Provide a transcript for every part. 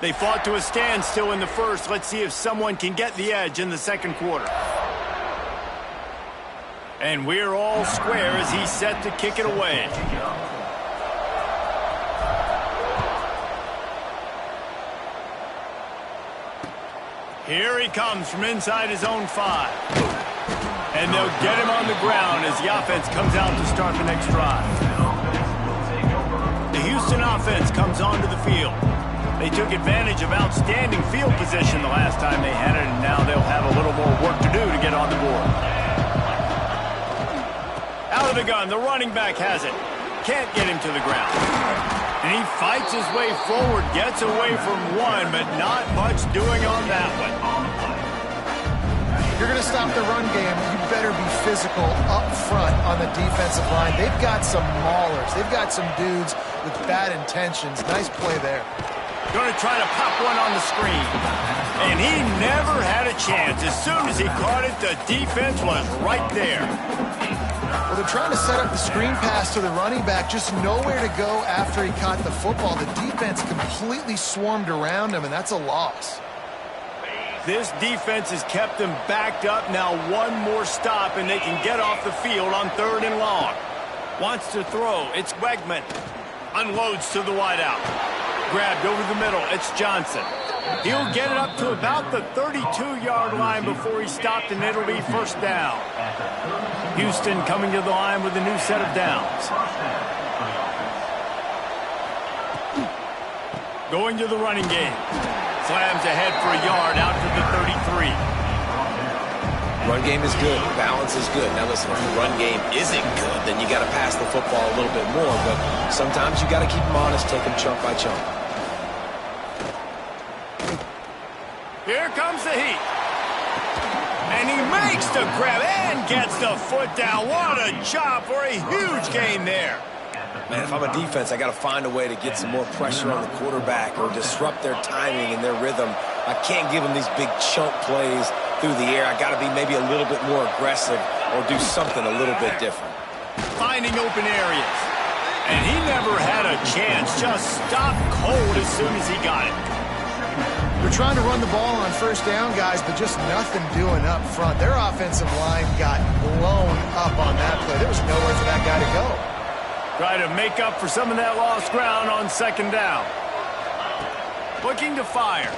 They fought to a standstill in the first. Let's see if someone can get the edge in the second quarter. And we're all square as he's set to kick it away. Here he comes from inside his own 5. And they'll get him on the ground as the offense comes out to start the next drive. The Houston offense comes onto the field. They took advantage of outstanding field position the last time they had it, and now they'll have a little more work to do to get on the board. Out of the gun, the running back has it. Can't get him to the ground. And he fights his way forward, gets away from one, but not much doing on that one. You're going to stop the run game, you better be physical up front on the defensive line. They've got some maulers. They've got some dudes with bad intentions. Nice play there. Going to try to pop one on the screen. And he never had a chance. As soon as he caught it, the defense was right there. Well, they're trying to set up the screen pass to the running back, just nowhere to go after he caught the football. The defense completely swarmed around him, and that's a loss. This defense has them backed up. Now one more stop, and they can get off the field on 3rd and long. Wants to throw. It's Wegman. Unloads to the wideout. Grabbed over the middle. It's Johnson. He'll get it up to about the 32-yard line before he's stopped, and it'll be first down. Houston coming to the line with a new set of downs. Going to the running game. Slams ahead for a yard out to the 33. Run game is good. Balance is good. Now listen, if the run game isn't good, then you got to pass the football a little bit more. But sometimes you got to keep them honest, take them chunk by chunk. Here comes the heat. And he makes the grab and gets the foot down. What a job for a huge gain there. Man, if I'm a defense, I got to find a way to get some more pressure on the quarterback or disrupt their timing and their rhythm. I can't give them these big chunk plays through the air. I got to be maybe a little bit more aggressive or do something a little bit different. Finding open areas. And he never had a chance. Just stopped cold as soon as he got it. They're trying to run the ball on first down, guys, but just nothing doing up front. Their offensive line got blown up on that play. There was nowhere for that guy to go. Try to make up for some of that lost ground on 2nd down. Looking to fire.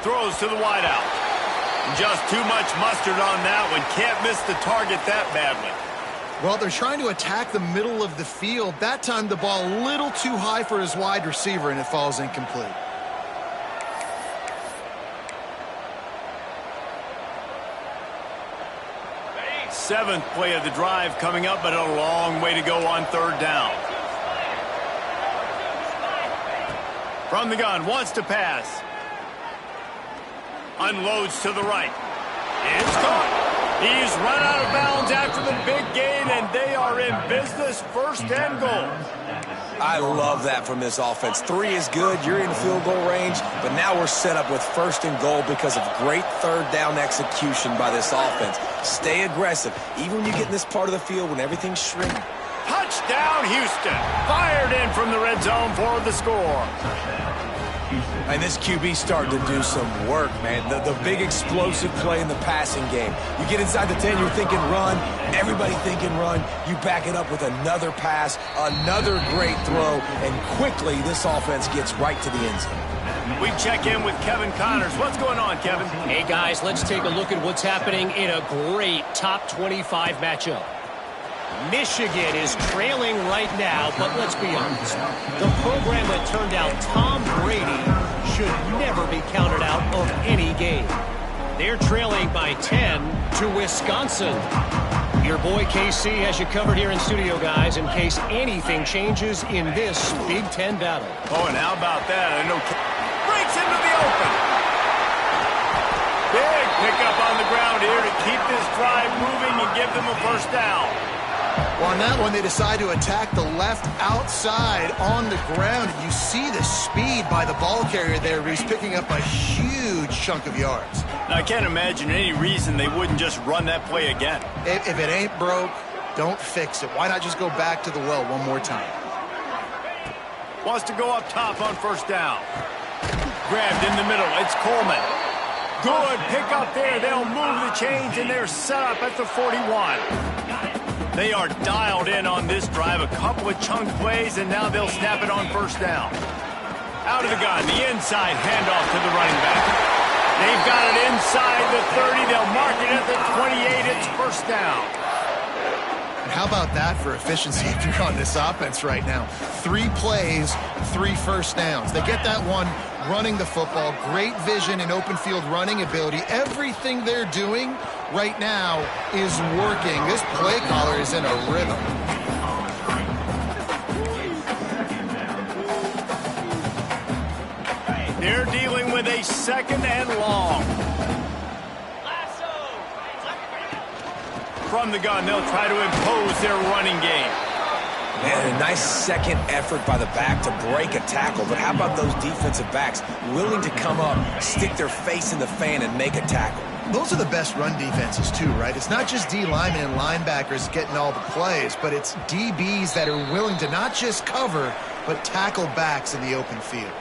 Throws to the wideout. Just too much mustard on that one. Can't miss the target that badly. Well, they're trying to attack the middle of the field. That time the ball a little too high for his wide receiver, and it falls incomplete. Seventh play of the drive coming up, but a long way to go on 3rd down. From the gun, wants to pass. Unloads to the right. It's caught. He's run out of bounds after the big gain, and they are in business. 1st and goal. I love that from this offense. 3 is good. You're in field goal range, but now we're set up with 1st and goal because of great 3rd down execution by this offense. Stay aggressive, even when you get in this part of the field when everything's shrinking. Touchdown, Houston. Fired in from the red zone for the score. And this QB's starting to do some work, man. The big explosive play in the passing game. You get inside the 10, you're thinking run. Everybody thinking run. You back it up with another pass, another great throw, and quickly this offense gets right to the end zone. We check in with Kevin Connors. What's going on, Kevin? Hey, guys, let's take a look at what's happening in a great top 25 matchup. Michigan is trailing right now, but let's be honest. The program that turned out Tom Brady should never be counted out of any game. They're trailing by 10 to Wisconsin. Your boy KC has you covered here in studio, guys, in case anything changes in this Big Ten battle. Oh, and how about that? I know breaks into the open. Big pickup on the ground here to keep this drive moving and give them a 1st down. Well, on that one, they decide to attack the left outside on the ground. You see the speed by the ball carrier there, Reese, picking up a huge chunk of yards. Now, I can't imagine any reason they wouldn't just run that play again. If it ain't broke, don't fix it. Why not just go back to the well one more time? Wants to go up top on 1st down. Grabbed in the middle. It's Coleman. Good pick up there. They'll move the chains, and they're set up at the 41. They are dialed in on this drive. A couple of chunk plays, and now they'll snap it on first down. Out of the gun, the inside handoff to the running back. They've got it inside the 30. They'll mark it at the 28. It's first down. And how about that for efficiency if you're on this offense right now? 3 plays, 3 first downs. They get that one running the football. Great vision and open field running ability. Everything they're doing right now is working. This play caller is in a rhythm. They're dealing with a 2nd and long. From the gun, they'll try to impose their running game. Man, a nice second effort by the back to break a tackle. But how about those defensive backs willing to come up, stick their face in the fan, and make a tackle? Those are the best run defenses too, right? It's not just D linemen and linebackers getting all the plays, but it's DBs that are willing to not just cover, but tackle backs in the open field.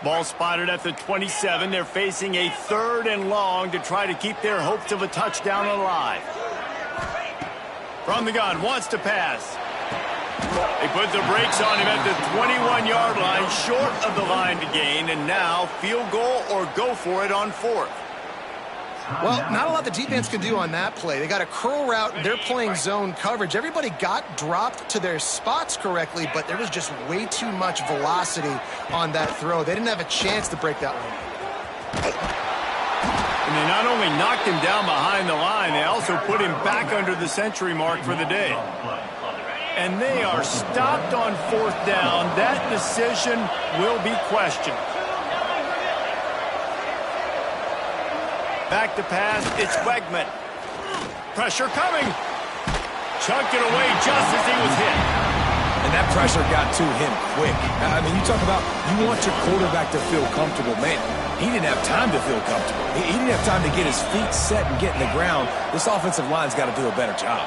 Ball spotted at the 27. They're facing a 3rd and long to try to keep their hopes of a touchdown alive. From the gun, wants to pass. They put the brakes on him at the 21-yard line, short of the line to gain, and now field goal or go for it on 4th. Well, not a lot the defense can do on that play. They got a curl route. They're playing zone coverage. Everybody got dropped to their spots correctly, but there was just way too much velocity on that throw. They didn't have a chance to break that one. And they not only knocked him down behind the line, they also put him back under the century mark for the day. And they are stopped on 4th down. That decision will be questioned. Back to pass, it's Wegman. Pressure coming. Chunked it away just as he was hit. And that pressure got to him quick. I mean, you talk about you want your quarterback to feel comfortable. Man, he didn't have time to feel comfortable. He didn't have time to get his feet set and get in the ground. This offensive line's got to do a better job.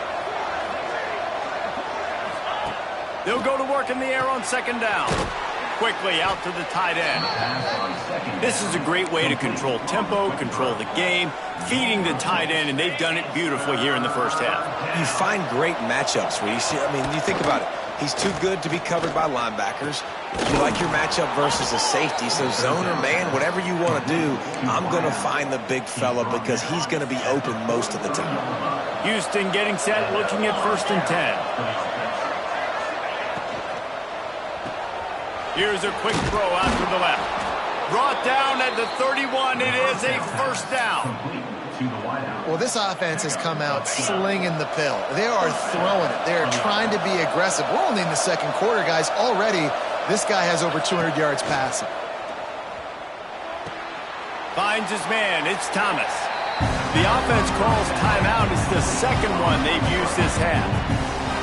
They'll go to work in the air on 2nd down. Quickly out to the tight end. This is a great way to control tempo, control the game, feeding the tight end, and they've done it beautifully here in the first half. You find great matchups where you see, I mean, you think about it. He's too good to be covered by linebackers. You like your matchup versus a safety, so zone or man, whatever you want to do, I'm going to find the big fella because he's going to be open most of the time. Houston getting set, looking at 1st and 10. Here's a quick throw out to the left. Brought down at the 31. It is a first down. Well, this offense has come out slinging the pill. They are throwing it. They are trying to be aggressive. We're only in the 2nd quarter, guys. Already, this guy has over 200 yards passing. Finds his man. It's Thomas. The offense calls timeout. It's the 2nd one they've used this half.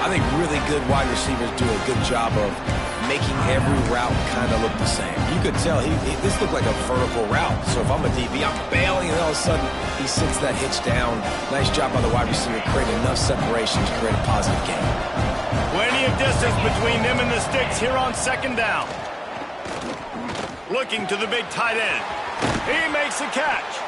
I think really good wide receivers do a good job of making every route kind of look the same. You could tell this looked like a vertical route. So if I'm a DB, I'm bailing, and all of a sudden he sits that hitch down. Nice job by the wide receiver, creating enough separation to create a positive gain. Plenty of distance between them and the sticks here on 2nd down. Looking to the big tight end. He makes the catch.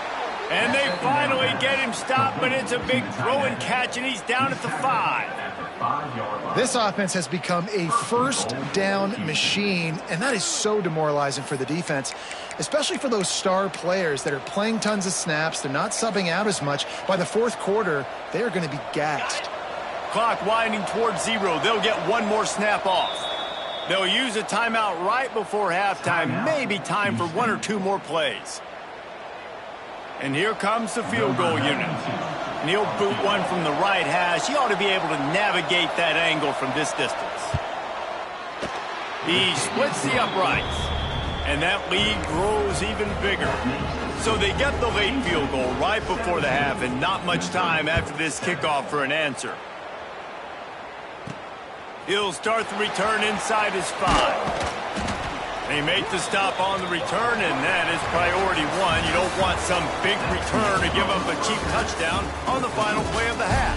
And they finally get him stopped, but it's a big throw and catch, and he's down at the 5. This offense has become a first down machine, and that is so demoralizing for the defense, especially for those star players that are playing tons of snaps. They're not subbing out as much. By the 4th quarter, they are going to be gassed. Clock winding towards 0. They'll get one more snap off. They'll use a timeout right before halftime. Maybe time for 1 or 2 more plays. And here comes the field goal unit. And he'll boot one from the right hash. He ought to be able to navigate that angle from this distance. He splits the uprights. And that lead grows even bigger. So they get the late field goal right before the half, and not much time after this kickoff for an answer. He'll start the return inside his 5. They make the stop on the return, and that is priority 1. You don't want some big return to give up a cheap touchdown on the final play of the half.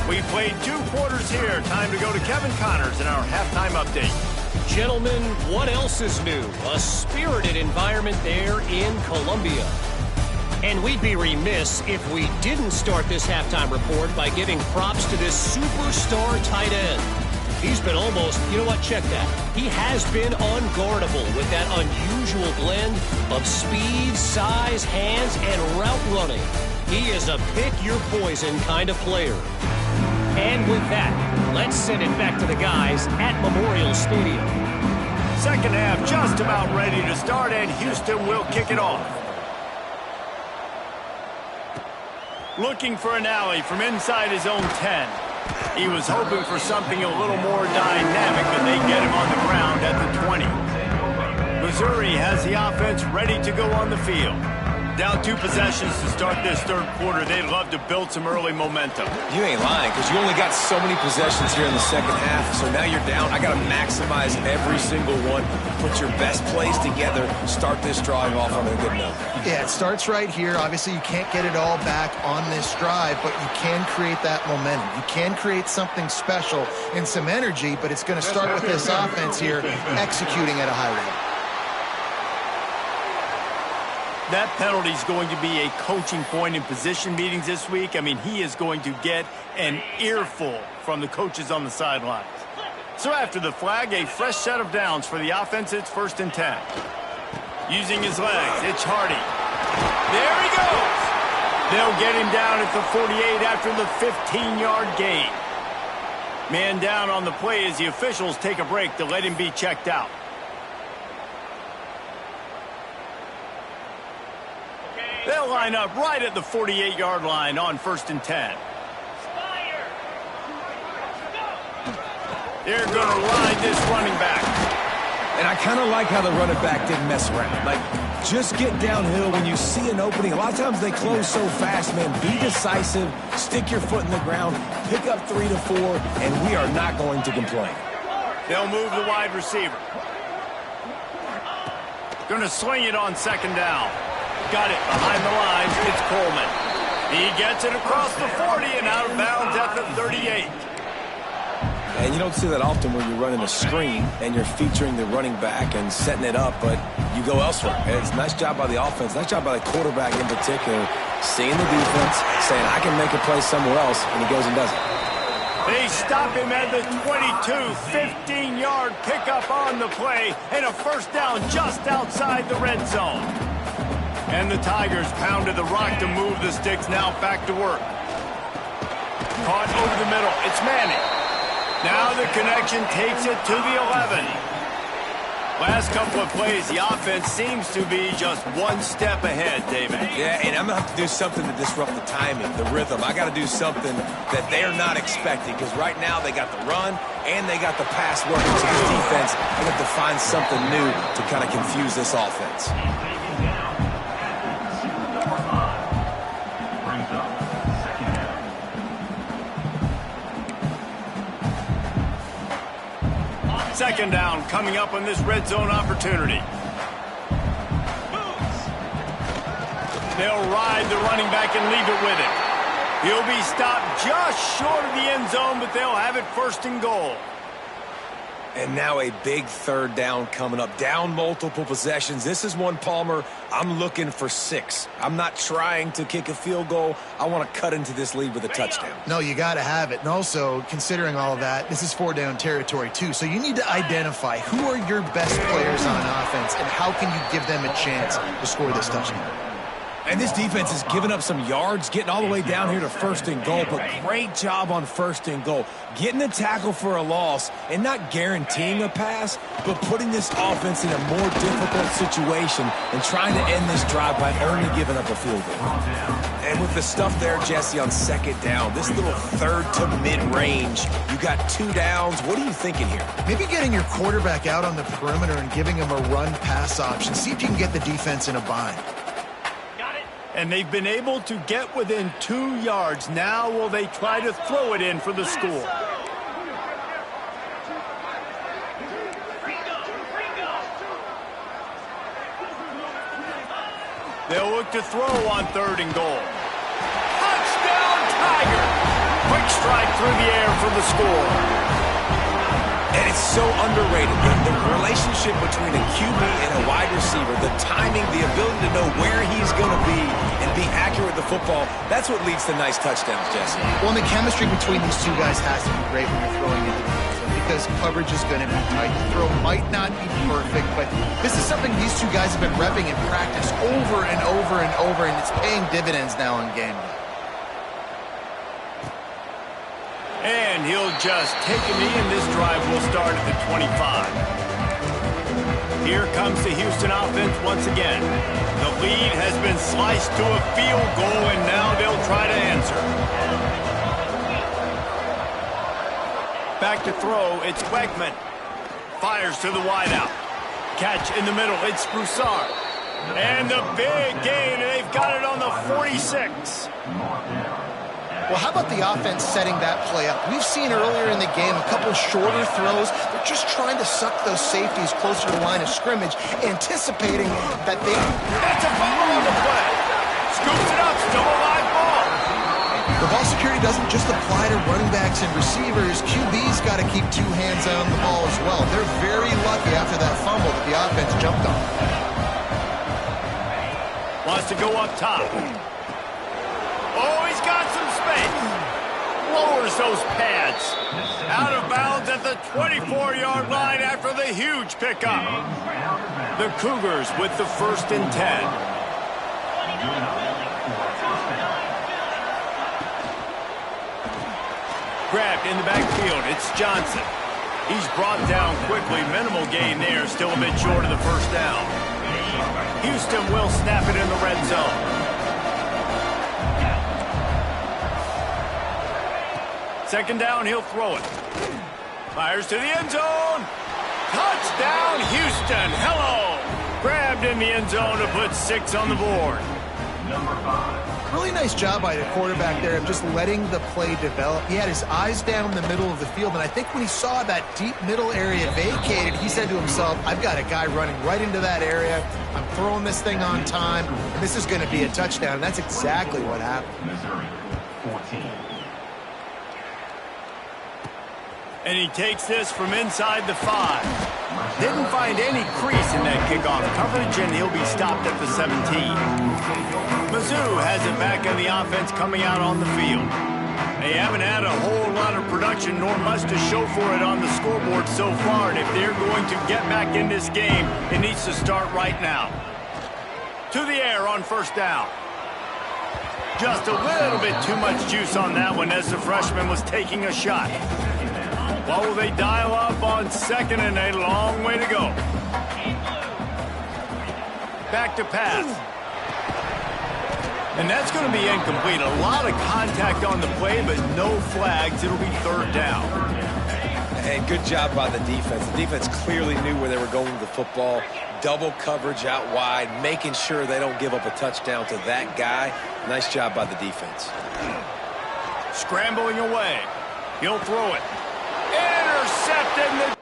We played 2 quarters here. Time to go to Kevin Connors in our halftime update. Gentlemen, what else is new? A spirited environment there in Columbia. And we'd be remiss if we didn't start this halftime report by giving props to this superstar tight end. He's been almost, you know what, check that. He has been unguardable with that unusual blend of speed, size, hands, and route running. He is a pick-your-poison kind of player. And with that, let's send it back to the guys at Memorial Stadium. Second half just about ready to start, and Houston will kick it off. Looking for an alley from inside his own 10. He was hoping for something a little more dynamic, but they get him on the ground at the 20. Missouri has the offense ready to go on the field. Down 2 possessions to start this third quarter. They'd love to build some early momentum. You ain't lying, because you only got so many possessions here in the second half, so now you're down. I got to maximize every single one. Put your best plays together. Start this drive off on a good note. Yeah, it starts right here. Obviously, you can't get it all back on this drive, but you can create that momentum. You can create something special and some energy, but it's going to start with this offense here executing at a high level. That penalty is going to be a coaching point in position meetings this week. I mean, he is going to get an earful from the coaches on the sidelines. So after the flag, a fresh set of downs for the offense. It's 1st and 10. Using his legs, it's Hardy. There he goes. They'll get him down at the 48 after the 15-yard gain. Man down on the play as the officials take a break to let him be checked out. They'll line up right at the 48-yard line on 1st and 10. They're going to ride this running back. And I kind of like how the running back didn't mess around. Like, just get downhill when you see an opening. A lot of times they close so fast, man. Be decisive, stick your foot in the ground, pick up 3 to 4, and we are not going to complain. They'll move the wide receiver. Going to sling it on 2nd down. Got it behind the lines. It's Coleman. He gets it across the 40 and out of bounds at the 38. And you don't see that often when you're running a screen and you're featuring the running back and setting it up, but you go elsewhere. And it's a nice job by the offense, nice job by the quarterback in particular, seeing the defense, saying, I can make a play somewhere else, and he goes and does it. They stop him at the 22, 15-yard pickup on the play, and a 1st down just outside the red zone. And the Tigers pounded the rock to move the sticks, now back to work. Caught over the middle, it's Manning. Now the connection takes it to the 11. Last couple of plays, the offense seems to be just one step ahead, David. Yeah, and I'm going to have to do something to disrupt the timing, the rhythm. I got to do something that they're not expecting, because right now they got the run and they got the pass working. So this defense, they have to find something new to kind of confuse this offense. Second down coming up on this red zone opportunity. They'll ride the running back and leave it with him. He'll be stopped just short of the end zone, but they'll have it 1st and goal. And now a big 3rd down coming up. Down multiple possessions. This is one, Palmer, I'm looking for 6. I'm not trying to kick a field goal. I want to cut into this lead with a touchdown. No, you got to have it. And also, considering all of that, this is 4-down territory too. So you need to identify who are your best players on offense and how can you give them a chance to score this touchdown. And this defense has given up some yards, getting all the way down here to 1st and goal, but great job on 1st and goal. Getting the tackle for a loss and not guaranteeing a pass, but putting this offense in a more difficult situation and trying to end this drive by only giving up a field goal. And with the stuff there, Jesse, on 2nd down, this little 3rd to mid-range, you got 2 downs. What are you thinking here? Maybe getting your quarterback out on the perimeter and giving him a run-pass option. See if you can get the defense in a bind. And they've been able to get within 2 yards. Now will they try to throw it in for the score? They'll look to throw on 3rd and goal. Touchdown, Tiger! Quick strike through the air for the score. And it's so underrated. The relationship between a QB and a wide receiver, the timing, the ability to know where he's going to be and be accurate with the football, that's what leads to nice touchdowns, Jesse. Well, and the chemistry between these two guys has to be great when you're throwing into the end zone because coverage is going to be tight. The throw might not be perfect, but this is something these two guys have been repping in practice over and over and over, and it's paying dividends now in game day. And he'll just take a knee, and this drive will start at the 25. Here comes the Houston offense once again. The lead has been sliced to a field goal, and now they'll try to answer. Back to throw, it's Wegman. Fires to the wideout. Catch in the middle, it's Broussard. And the big gain, and they've got it on the 46. Well, how about the offense setting that play up? We've seen earlier in the game a couple shorter throws. They're just trying to suck those safeties closer to the line of scrimmage, anticipating that they... That's a fumble on the play. Scoops it up, still a live ball. The ball security doesn't just apply to running backs and receivers. QB's got to keep two hands on the ball as well. They're very lucky after that fumble that the offense jumped on. Wants to go up top. Oh, he's got some space. Lowers those pads. Out of bounds at the 24-yard line after the huge pickup. The Cougars with the 1st and 10. Grabbed in the backfield. It's Johnson. He's brought down quickly. Minimal gain there. Still a bit short of the 1st down. Houston will snap it in the red zone. 2nd down, he'll throw it. Fires to the end zone. Touchdown, Houston. Hello. Grabbed in the end zone to put 6 on the board. Really nice job by the quarterback there of just letting the play develop. He had his eyes down the middle of the field, and I think when he saw that deep middle area vacated, he said to himself, I've got a guy running right into that area. I'm throwing this thing on time, and this is going to be a touchdown. And that's exactly what happened. And he takes this from inside the 5. Didn't find any crease in that kickoff coverage, and he'll be stopped at the 17. Mizzou has it back in the offense coming out on the field. They haven't had a whole lot of production, nor much to show for it on the scoreboard so far, and if they're going to get back in this game, it needs to start right now. To the air on 1st down. Just a little bit too much juice on that one as the freshman was taking a shot. What will they dial up on 2nd and a long way to go? Back to pass. And that's going to be incomplete. A lot of contact on the play, but no flags. It'll be 3rd down. And good job by the defense. The defense clearly knew where they were going with the football. Double coverage out wide, making sure they don't give up a touchdown to that guy. Nice job by the defense. Scrambling away. He'll throw it. Intercepted.